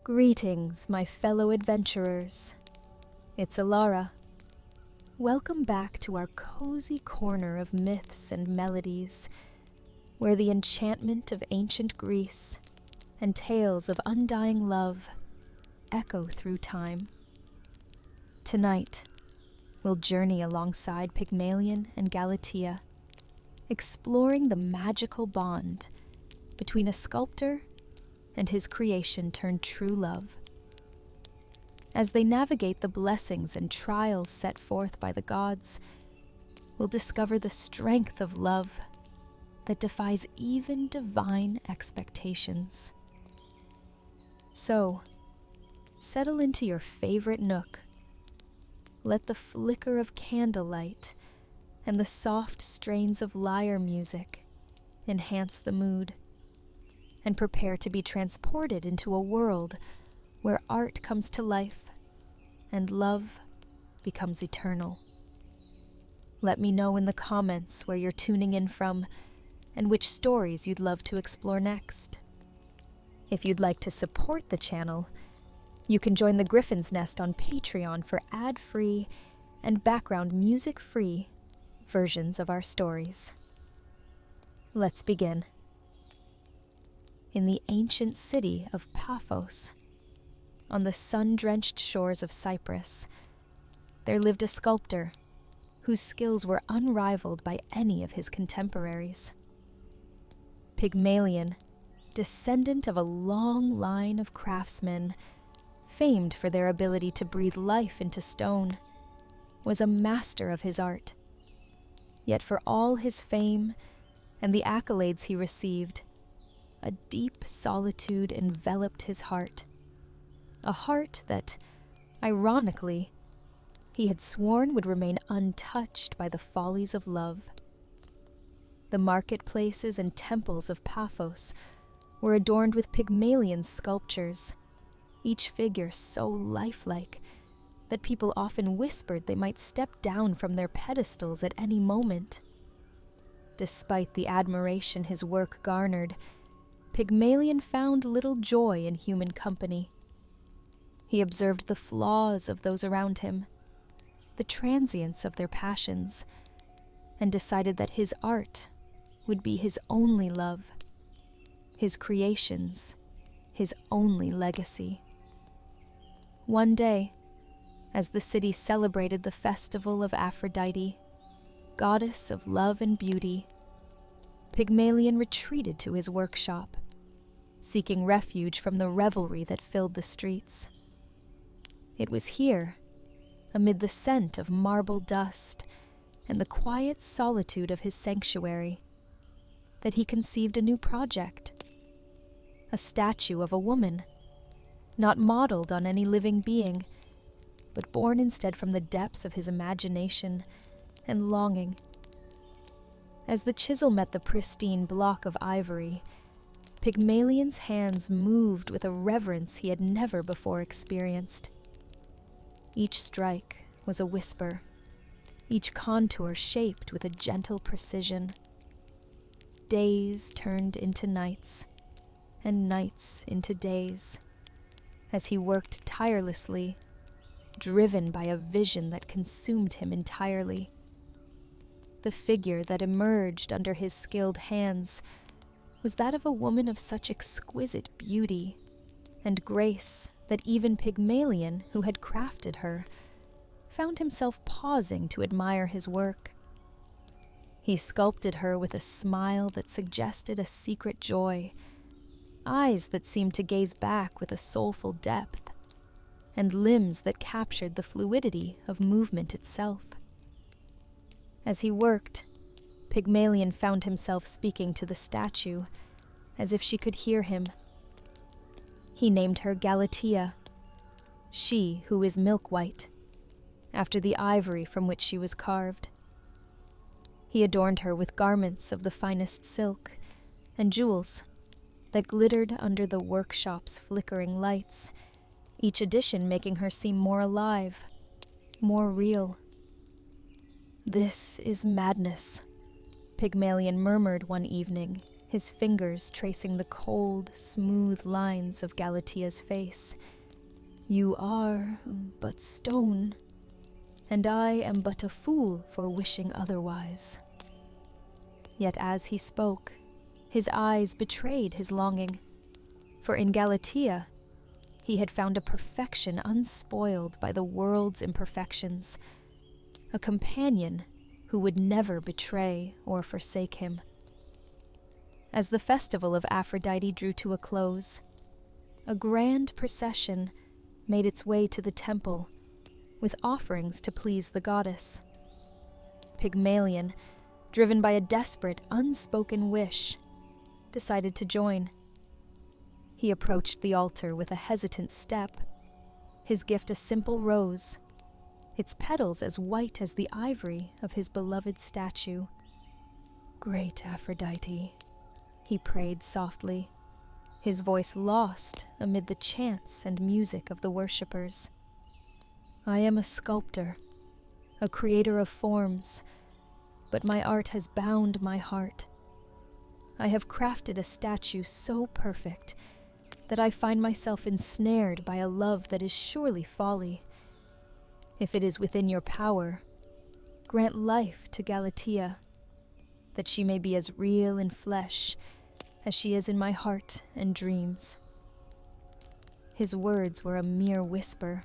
Greetings, my fellow adventurers. It's Elara. Welcome back to our cozy corner of myths and melodies, where the enchantment of ancient Greece and tales of undying love echo through time. Tonight, we'll journey alongside Pygmalion and Galatea, exploring the magical bond between a sculptor and his creation turned true love. As they navigate the blessings and trials set forth by the gods, we'll discover the strength of love that defies even divine expectations. So, settle into your favorite nook. Let the flicker of candlelight and the soft strains of lyre music enhance the mood, and prepare to be transported into a world where art comes to life and love becomes eternal. Let me know in the comments where you're tuning in from and which stories you'd love to explore next. If you'd like to support the channel, you can join the Griffin's Nest on Patreon for ad-free and background music-free versions of our stories. Let's begin. In the ancient city of Paphos, on the sun-drenched shores of Cyprus, there lived a sculptor whose skills were unrivaled by any of his contemporaries. Pygmalion, descendant of a long line of craftsmen, famed for their ability to breathe life into stone, was a master of his art. Yet for all his fame and the accolades he received, a deep solitude enveloped his heart, a heart that, ironically, he had sworn would remain untouched by the follies of love. The marketplaces and temples of Paphos were adorned with Pygmalion's sculptures, each figure so lifelike that people often whispered they might step down from their pedestals at any moment. Despite the admiration his work garnered, Pygmalion found little joy in human company. He observed the flaws of those around him, the transience of their passions, and decided that his art would be his only love, his creations, his only legacy. One day, as the city celebrated the festival of Aphrodite, goddess of love and beauty, Pygmalion retreated to his workshop, seeking refuge from the revelry that filled the streets. It was here, amid the scent of marble dust and the quiet solitude of his sanctuary, that he conceived a new project, a statue of a woman, not modeled on any living being, but born instead from the depths of his imagination and longing. As the chisel met the pristine block of ivory, Pygmalion's hands moved with a reverence he had never before experienced. Each strike was a whisper, each contour shaped with a gentle precision. Days turned into nights, and nights into days, as he worked tirelessly, driven by a vision that consumed him entirely. The figure that emerged under his skilled hands was that of a woman of such exquisite beauty and grace that even Pygmalion, who had crafted her, found himself pausing to admire his work. He sculpted her with a smile that suggested a secret joy, eyes that seemed to gaze back with a soulful depth, and limbs that captured the fluidity of movement itself. As he worked, Pygmalion found himself speaking to the statue, as if she could hear him. He named her Galatea, she who is milk-white, after the ivory from which she was carved. He adorned her with garments of the finest silk and jewels that glittered under the workshop's flickering lights, each addition making her seem more alive, more real. "This is madness," Pygmalion murmured one evening, his fingers tracing the cold, smooth lines of Galatea's face. "You are but stone, and I am but a fool for wishing otherwise." Yet as he spoke, his eyes betrayed his longing, for in Galatea he had found a perfection unspoiled by the world's imperfections, a companion who would never betray or forsake him. As the festival of Aphrodite drew to a close, a grand procession made its way to the temple, with offerings to please the goddess. Pygmalion, driven by a desperate, unspoken wish, decided to join. He approached the altar with a hesitant step, his gift a simple rose, its petals as white as the ivory of his beloved statue. "Great Aphrodite," he prayed softly, his voice lost amid the chants and music of the worshippers. "I am a sculptor, a creator of forms, but my art has bound my heart. I have crafted a statue so perfect that I find myself ensnared by a love that is surely folly. If it is within your power, grant life to Galatea, that she may be as real in flesh as she is in my heart and dreams." His words were a mere whisper,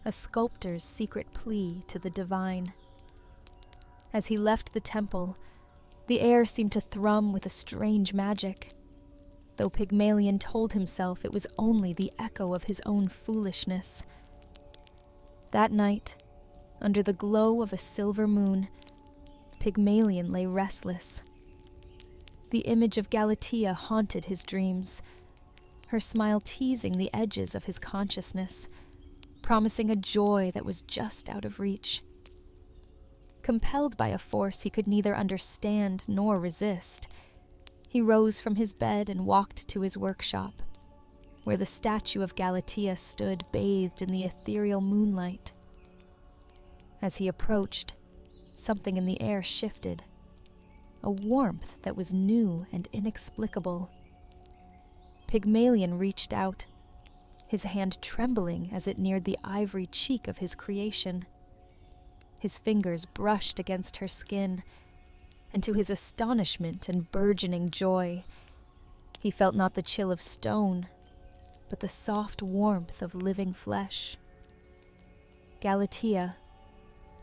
a sculptor's secret plea to the divine. As he left the temple, the air seemed to thrum with a strange magic, though Pygmalion told himself it was only the echo of his own foolishness. That night, under the glow of a silver moon, Pygmalion lay restless. The image of Galatea haunted his dreams, her smile teasing the edges of his consciousness, promising a joy that was just out of reach. Compelled by a force he could neither understand nor resist, he rose from his bed and walked to his workshop, where the statue of Galatea stood bathed in the ethereal moonlight. As he approached, something in the air shifted, a warmth that was new and inexplicable. Pygmalion reached out, his hand trembling as it neared the ivory cheek of his creation. His fingers brushed against her skin, and to his astonishment and burgeoning joy, he felt not the chill of stone, but the soft warmth of living flesh. Galatea,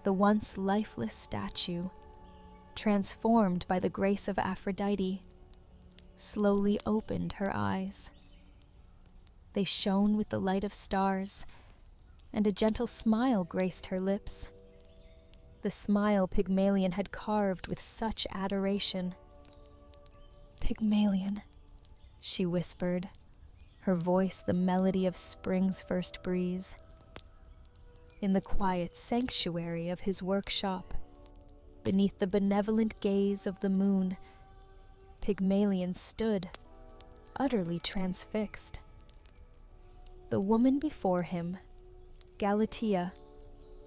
the once lifeless statue, transformed by the grace of Aphrodite, slowly opened her eyes. They shone with the light of stars, and a gentle smile graced her lips, the smile Pygmalion had carved with such adoration. "Pygmalion," she whispered, her voice the melody of spring's first breeze. In the quiet sanctuary of his workshop, beneath the benevolent gaze of the moon, Pygmalion stood, utterly transfixed. The woman before him, Galatea,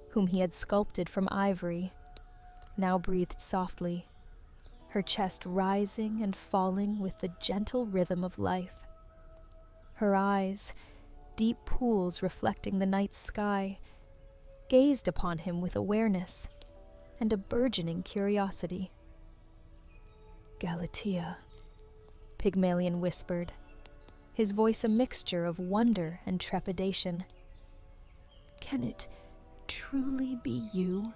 whom he had sculpted from ivory, now breathed softly, her chest rising and falling with the gentle rhythm of life. Her eyes, deep pools reflecting the night sky, gazed upon him with awareness and a burgeoning curiosity. "Galatea," Pygmalion whispered, his voice a mixture of wonder and trepidation. "Can it truly be you?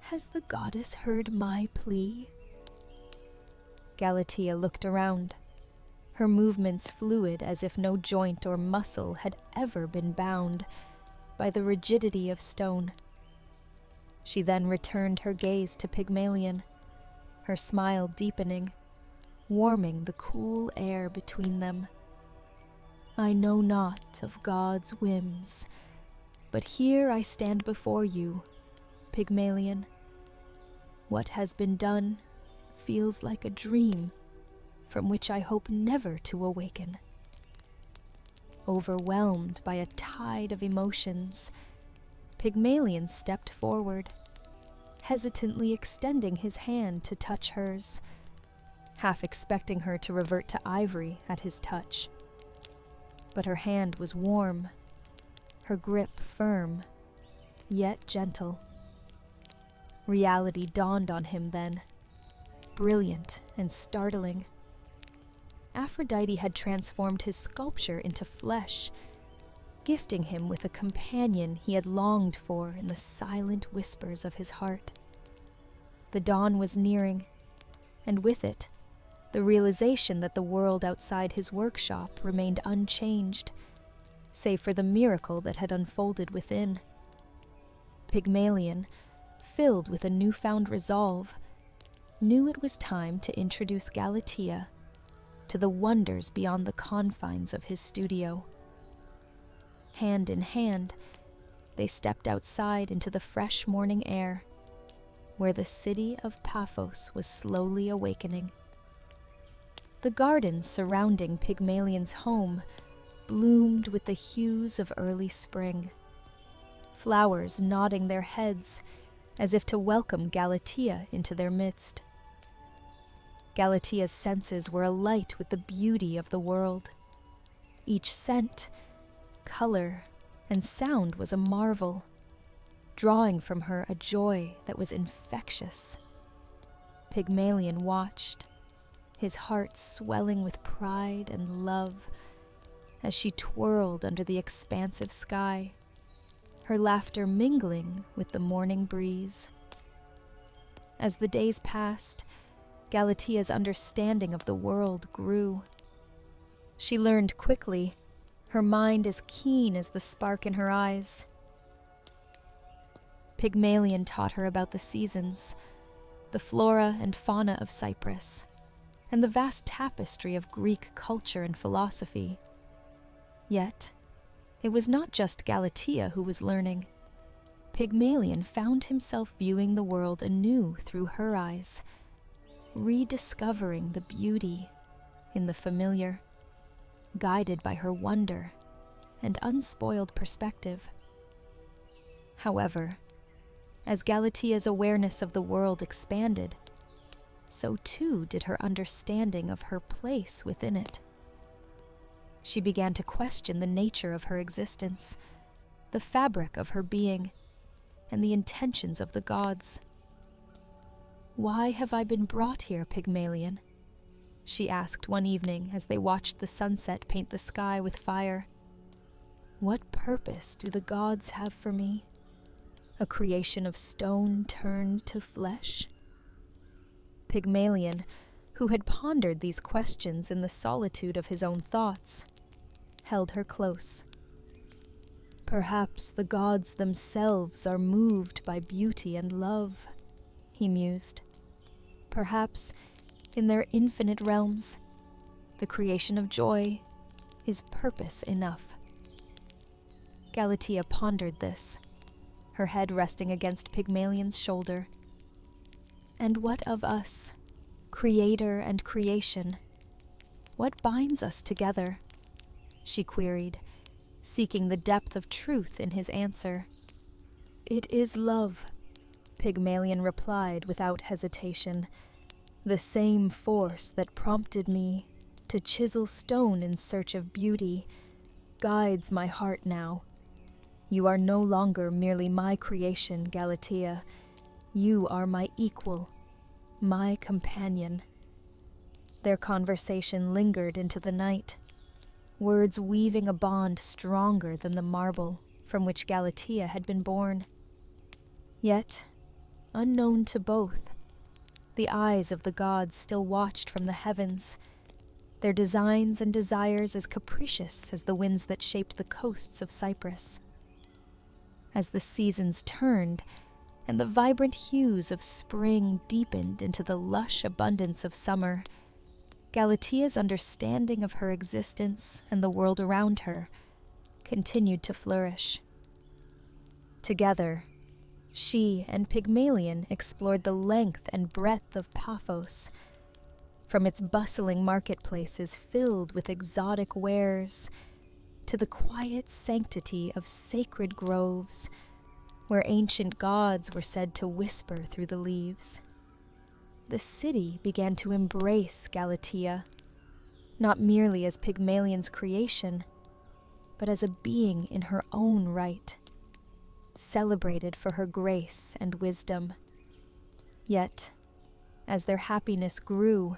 Has the goddess heard my plea?" Galatea looked around, her movements fluid as if no joint or muscle had ever been bound by the rigidity of stone. She then returned her gaze to Pygmalion, her smile deepening, warming the cool air between them. "I know not of God's whims, but here I stand before you, Pygmalion. What has been done feels like a dream from which I hope never to awaken." Overwhelmed by a tide of emotions, Pygmalion stepped forward, hesitantly extending his hand to touch hers. half expecting her to revert to ivory at his touch. But her hand was warm, her grip firm, yet gentle. Reality dawned on him then, brilliant and startling. Aphrodite had transformed his sculpture into flesh, gifting him with a companion he had longed for in the silent whispers of his heart. The dawn was nearing, and with it, the realization that the world outside his workshop remained unchanged, save for the miracle that had unfolded within. Pygmalion, filled with a newfound resolve, knew it was time to introduce Galatea to the wonders beyond the confines of his studio. Hand in hand, they stepped outside into the fresh morning air, where the city of Paphos was slowly awakening. The gardens surrounding Pygmalion's home bloomed with the hues of early spring, flowers nodding their heads as if to welcome Galatea into their midst. Galatea's senses were alight with the beauty of the world. Each scent, color, and sound was a marvel, drawing from her a joy that was infectious. Pygmalion watched, his heart swelling with pride and love, as she twirled under the expansive sky, her laughter mingling with the morning breeze. As the days passed, Galatea's understanding of the world grew. She learned quickly, her mind as keen as the spark in her eyes. Pygmalion taught her about the seasons, the flora and fauna of Cyprus, and the vast tapestry of Greek culture and philosophy. Yet, it was not just Galatea who was learning. Pygmalion found himself viewing the world anew through her eyes, rediscovering the beauty in the familiar, guided by her wonder and unspoiled perspective. However, as Galatea's awareness of the world expanded, so too did her understanding of her place within it. She began to question the nature of her existence, the fabric of her being, and the intentions of the gods. "Why have I been brought here, Pygmalion?" she asked one evening as they watched the sunset paint the sky with fire. "What purpose do the gods have for me? A creation of stone turned to flesh?" Pygmalion, who had pondered these questions in the solitude of his own thoughts, held her close. "Perhaps the gods themselves are moved by beauty and love," he mused. "Perhaps, in their infinite realms, the creation of joy is purpose enough." Galatea pondered this, her head resting against Pygmalion's shoulder. "And what of us, creator and creation? What binds us together?" she queried, seeking the depth of truth in his answer. "It is love," Pygmalion replied without hesitation. "The same force that prompted me to chisel stone in search of beauty guides my heart now. You are no longer merely my creation, Galatea. You are my equal, my companion." Their conversation lingered into the night, words weaving a bond stronger than the marble from which Galatea had been born. Yet, unknown to both, the eyes of the gods still watched from the heavens, their designs and desires as capricious as the winds that shaped the coasts of Cyprus. As the seasons turned, and the vibrant hues of spring deepened into the lush abundance of summer, Galatea's understanding of her existence and the world around her continued to flourish. Together, she and Pygmalion explored the length and breadth of Paphos, from its bustling marketplaces filled with exotic wares to the quiet sanctity of sacred groves where ancient gods were said to whisper through the leaves. the city began to embrace Galatea, not merely as Pygmalion's creation, but as a being in her own right, celebrated for her grace and wisdom. Yet, as their happiness grew,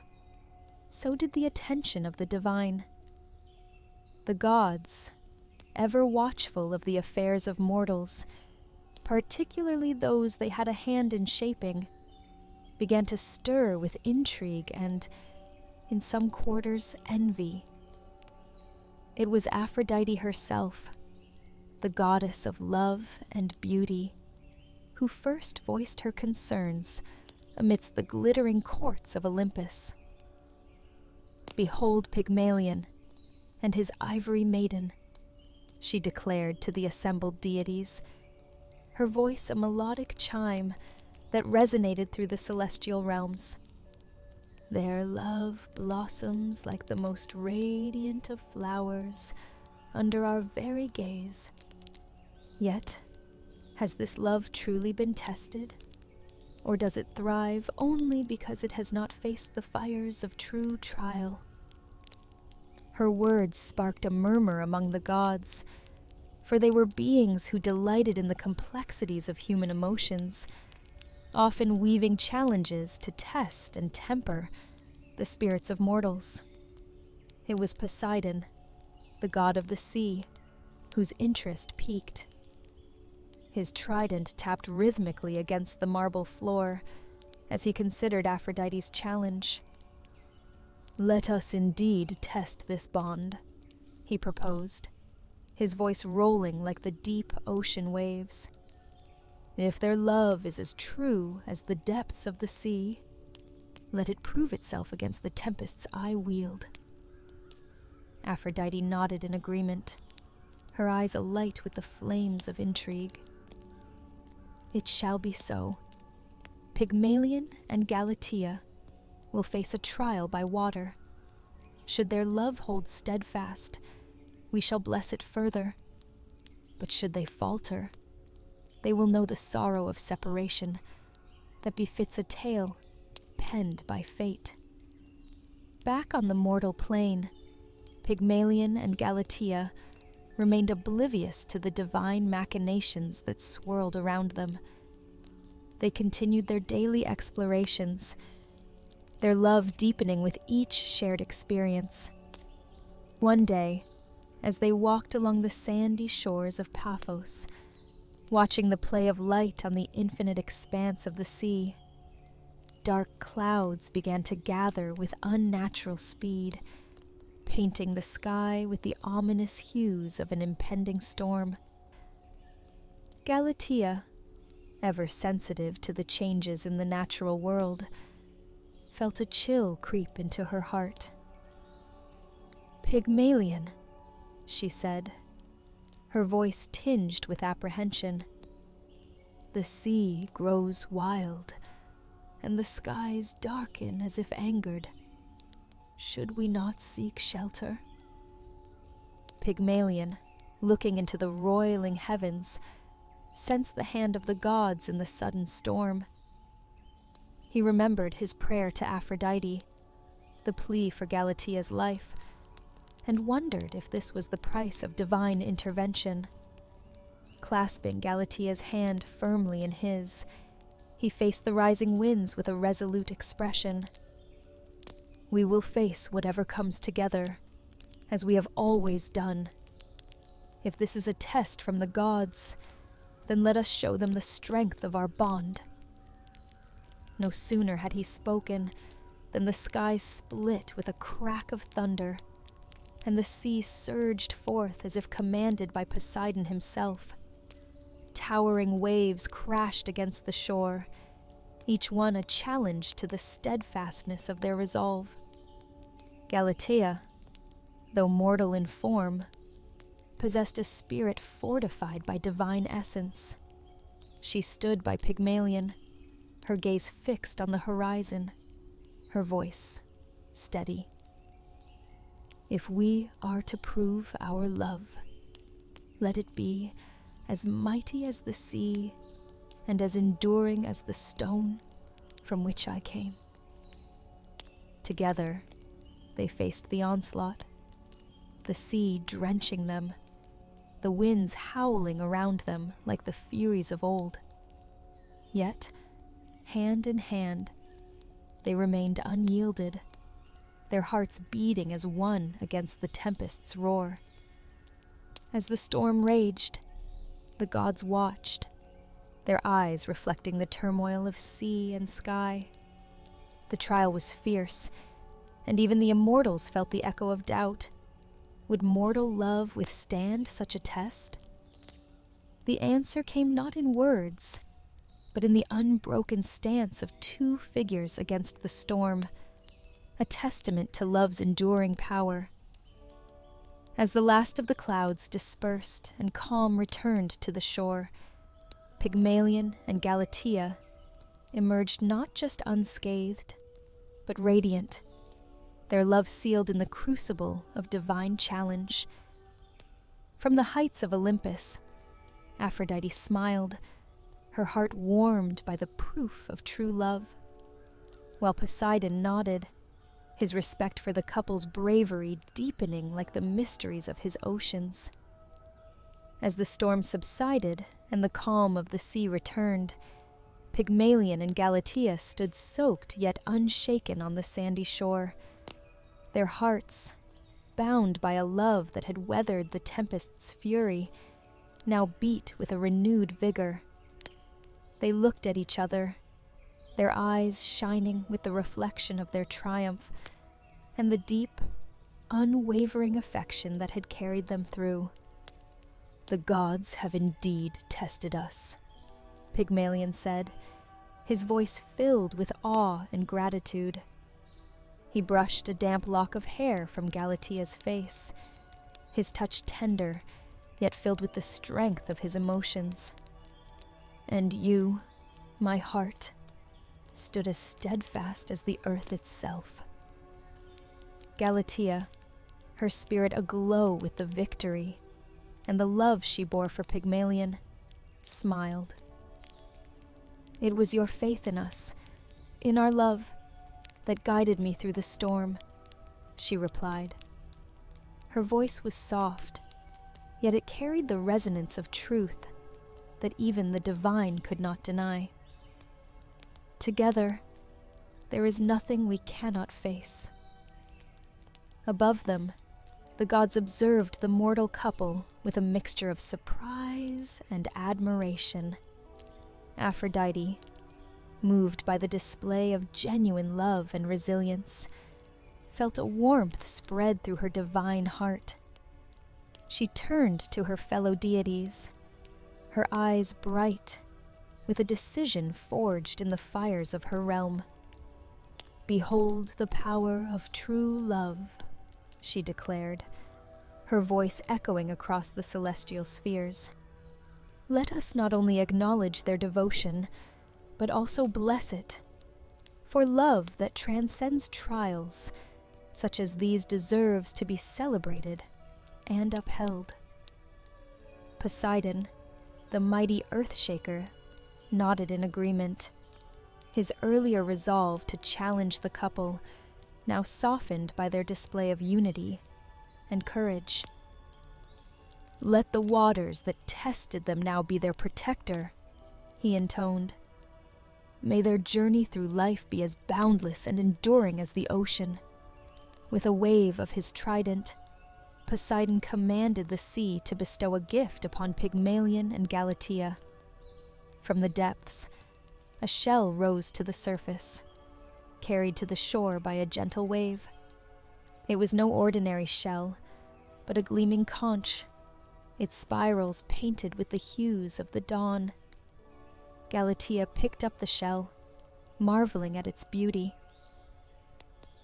so did the attention of the divine. The gods, ever watchful of the affairs of mortals, particularly those they had a hand in shaping, began to stir with intrigue and, in some quarters, envy. It was Aphrodite herself, the goddess of love and beauty, who first voiced her concerns amidst the glittering courts of Olympus. "Behold Pygmalion and his ivory maiden," she declared to the assembled deities, her voice a melodic chime that resonated through the celestial realms. "Their love blossoms like the most radiant of flowers under our very gaze. Yet, has this love truly been tested? Or does it thrive only because it has not faced the fires of true trial?" Her words sparked a murmur among the gods, for they were beings who delighted in the complexities of human emotions, often weaving challenges to test and temper the spirits of mortals. It was Poseidon, the god of the sea, whose interest piqued. His trident tapped rhythmically against the marble floor as he considered Aphrodite's challenge. "Let us indeed test this bond," he proposed, his voice rolling like the deep ocean waves. "If their love is as true as the depths of the sea, let it prove itself against the tempests I wield." Aphrodite nodded in agreement, her eyes alight with the flames of intrigue. "It shall be so. Pygmalion and Galatea will face a trial by water. Should their love hold steadfast, we shall bless it further. But should they falter, they will know the sorrow of separation that befits a tale penned by fate." Back on the mortal plane, Pygmalion and Galatea remained oblivious to the divine machinations that swirled around them. They continued their daily explorations, their love deepening with each shared experience. One day, as they walked along the sandy shores of Paphos, watching the play of light on the infinite expanse of the sea, dark clouds began to gather with unnatural speed, painting the sky with the ominous hues of an impending storm. Galatea, ever sensitive to the changes in the natural world, felt a chill creep into her heart. "Pygmalion," she said, her voice tinged with apprehension. "The sea grows wild, and the skies darken as if angered. Should we not seek shelter?" Pygmalion, looking into the roiling heavens, sensed the hand of the gods in the sudden storm. He remembered his prayer to Aphrodite, the plea for Galatea's life, and wondered if this was the price of divine intervention. Clasping Galatea's hand firmly in his, he faced the rising winds with a resolute expression. "We will face whatever comes together, as we have always done. If this is a test from the gods, then let us show them the strength of our bond." No sooner had he spoken than the sky split with a crack of thunder, and the sea surged forth as if commanded by Poseidon himself. Towering waves crashed against the shore, each one a challenge to the steadfastness of their resolve. Galatea, though mortal in form, possessed a spirit fortified by divine essence. She stood by Pygmalion, her gaze fixed on the horizon, her voice steady. "If we are to prove our love, let it be as mighty as the sea and as enduring as the stone from which I came." Together, they faced the onslaught, the sea drenching them, the winds howling around them like the furies of old. Yet, hand in hand, they remained unyielded, their hearts beating as one against the tempest's roar. As the storm raged, the gods watched, their eyes reflecting the turmoil of sea and sky. The trial was fierce, and even the immortals felt the echo of doubt. Would mortal love withstand such a test? The answer came not in words, but in the unbroken stance of two figures against the storm, a testament to love's enduring power. As the last of the clouds dispersed and calm returned to the shore, Pygmalion and Galatea emerged not just unscathed, but radiant, their love sealed in the crucible of divine challenge. From the heights of Olympus, Aphrodite smiled, her heart warmed by the proof of true love, while Poseidon nodded, his respect for the couple's bravery deepening like the mysteries of his oceans. As the storm subsided and the calm of the sea returned, Pygmalion and Galatea stood soaked yet unshaken on the sandy shore, their hearts, bound by a love that had weathered the tempest's fury, now beat with a renewed vigor. They looked at each other, their eyes shining with the reflection of their triumph and the deep, unwavering affection that had carried them through. "The gods have indeed tested us," Pygmalion said, his voice filled with awe and gratitude. He brushed a damp lock of hair from Galatea's face, his touch tender, yet filled with the strength of his emotions. "And you, my heart, stood as steadfast as the earth itself." Galatea, her spirit aglow with the victory and the love she bore for Pygmalion, smiled. "It was your faith in us, in our love, that guided me through the storm," she replied. Her voice was soft, yet it carried the resonance of truth that even the divine could not deny. "Together, there is nothing we cannot face." Above them, the gods observed the mortal couple with a mixture of surprise and admiration. Aphrodite, moved by the display of genuine love and resilience, felt a warmth spread through her divine heart. She turned to her fellow deities, her eyes bright, with a decision forged in the fires of her realm. "Behold the power of true love," she declared, her voice echoing across the celestial spheres. "Let us not only acknowledge their devotion, but also bless it. For love that transcends trials, such as these, deserves to be celebrated and upheld." Poseidon, the mighty earth-shaker, nodded in agreement, his earlier resolve to challenge the couple, now softened by their display of unity and courage. "Let the waters that tested them now be their protector," he intoned. "May their journey through life be as boundless and enduring as the ocean." With a wave of his trident, Poseidon commanded the sea to bestow a gift upon Pygmalion and Galatea. From the depths, a shell rose to the surface, carried to the shore by a gentle wave. It was no ordinary shell, but a gleaming conch, its spirals painted with the hues of the dawn. Galatea picked up the shell, marveling at its beauty.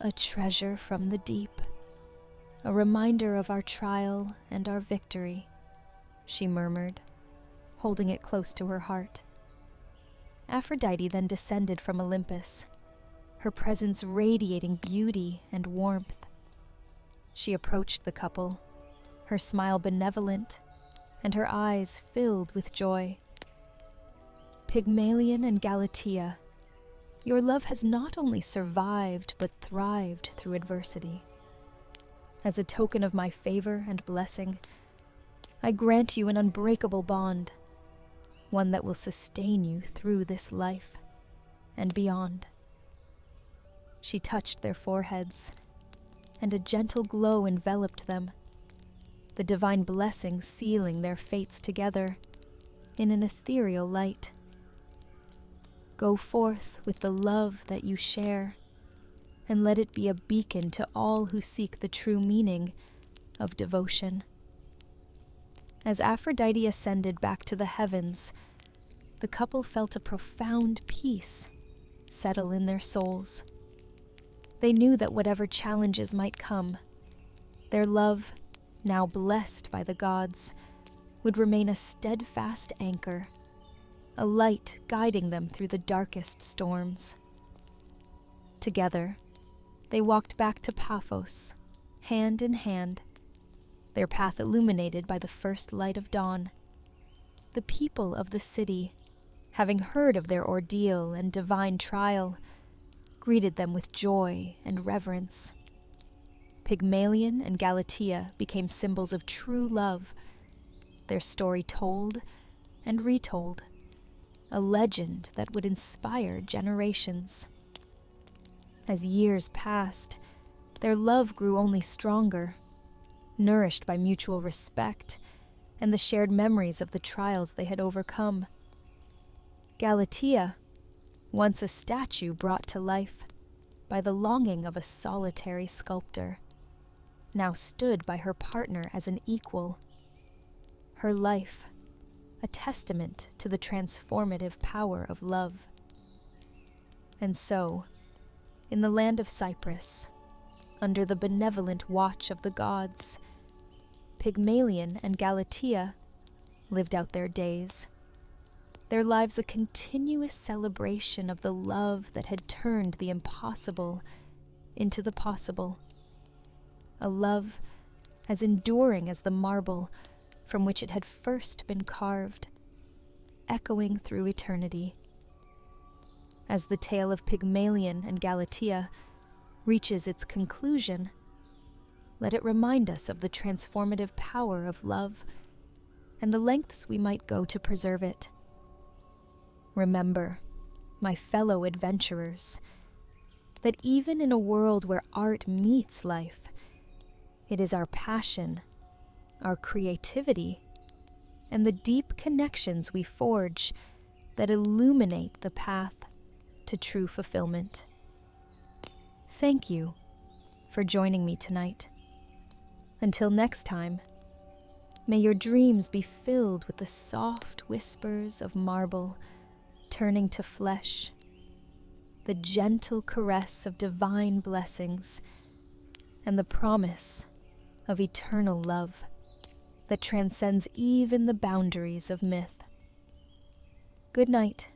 "A treasure from the deep, a reminder of our trial and our victory," she murmured, holding it close to her heart. Aphrodite then descended from Olympus, her presence radiating beauty and warmth. She approached the couple, her smile benevolent and her eyes filled with joy. "Pygmalion and Galatea, Your love has not only survived, but thrived through adversity. As a token of my favor and blessing, I grant you an unbreakable bond, one that will sustain you through this life and beyond. She touched their foreheads, and a gentle glow enveloped them, the divine blessing sealing their fates together in an ethereal light. Go forth with the love that you share, and let it be a beacon to all who seek the true meaning of devotion. As Aphrodite ascended back to the heavens, the couple felt a profound peace settle in their souls. They knew that whatever challenges might come, their love, now blessed by the gods, would remain a steadfast anchor, a light guiding them through the darkest storms. Together, they walked back to Paphos, hand in hand, their path illuminated by the first light of dawn. The people of the city, having heard of their ordeal and divine trial, greeted them with joy and reverence. Pygmalion and Galatea became symbols of true love, their story told and retold, a legend that would inspire generations. As years passed, their love grew only stronger, nourished by mutual respect and the shared memories of the trials they had overcome. Galatea, once a statue brought to life by the longing of a solitary sculptor, now stood by her partner as an equal. Her life, a testament to the transformative power of love. And so, in the land of Cyprus, under the benevolent watch of the gods, Pygmalion and Galatea lived out their days, their lives a continuous celebration of the love that had turned the impossible into the possible, a love as enduring as the marble from which it had first been carved, echoing through eternity. As the tale of Pygmalion and Galatea reaches its conclusion, let it remind us of the transformative power of love and the lengths we might go to preserve it. Remember, my fellow adventurers, that even in a world where art meets life, it is our passion, our creativity, and the deep connections we forge that illuminate the path to true fulfillment. Thank you for joining me tonight. Until next time, may your dreams be filled with the soft whispers of marble turning to flesh, the gentle caress of divine blessings, and the promise of eternal love that transcends even the boundaries of myth. Good night.